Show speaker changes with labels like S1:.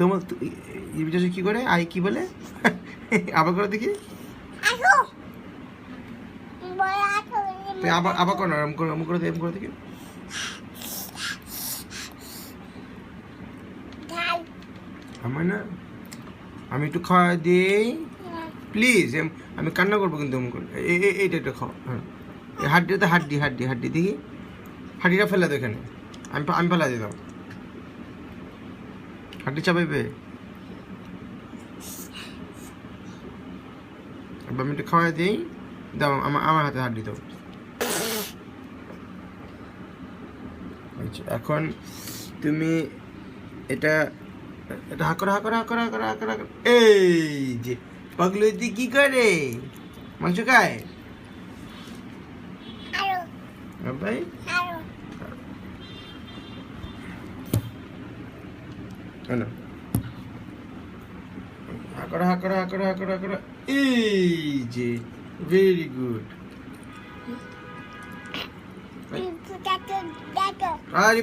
S1: তোমার ইবিটাসে কি করে আই কি বলে আবার করে দেখি আবার আবার করো এরকম করে দেখি আমার না আমি একটু খাওয়া দিই প্লিজ আমি কান্না করবো কিন্তু এইটা একটু খাও হ্যাঁ হাড্ডিতে হাড্ডি দেখি হাড্ডিটা ফেলে দো এখানে আমি ফেলা দিলাম হাড্ডি চাপাইবে এবার আমি একটু খাওয়া দিই দাও আমার হাতে হাড্ডি দাও এখন তুমি এটা এটা হাকরা এই যে পাগলুতি কি করে মাংস খায় ভাই হাকরা এই যে ভেরি গুড আর